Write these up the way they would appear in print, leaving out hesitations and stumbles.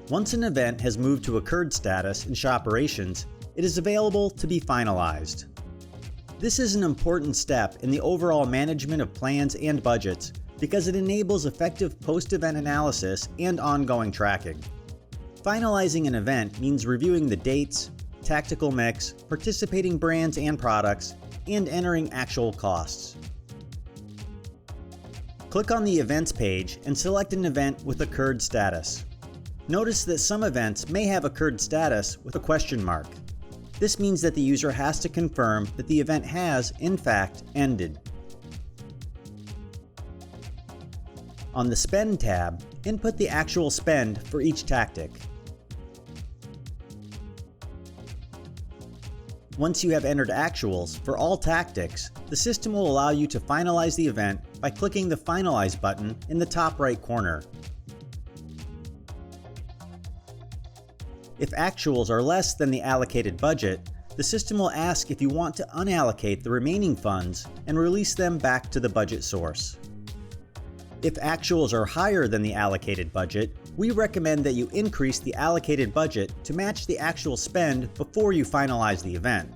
Once an event has moved to occurred status in Shoperations, it is available to be finalized. This is an important step in the overall management of plans and budgets because it enables effective post-event analysis and ongoing tracking. Finalizing an event means reviewing the dates, tactical mix, participating brands and products, and entering actual costs. Click on the Events page and select an event with occurred status. Notice that some events may have occurred status with a question mark. This means that the user has to confirm that the event has, in fact, ended. On the Spend tab, input the actual spend for each tactic. Once you have entered actuals for all tactics, the system will allow you to finalize the event by clicking the Finalize button in the top right corner. If actuals are less than the allocated budget, the system will ask if you want to unallocate the remaining funds and release them back to the budget source. If actuals are higher than the allocated budget, we recommend that you increase the allocated budget to match the actual spend before you finalize the event.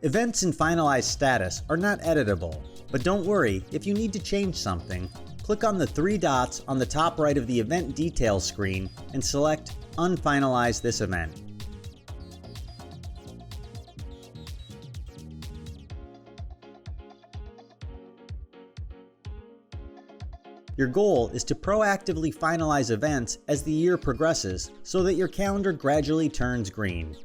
Events in finalized status are not editable, but don't worry, if you need to change something, click on the three dots on the top right of the Event Details screen and select Unfinalize this event. Your goal is to proactively finalize events as the year progresses so that your calendar gradually turns green.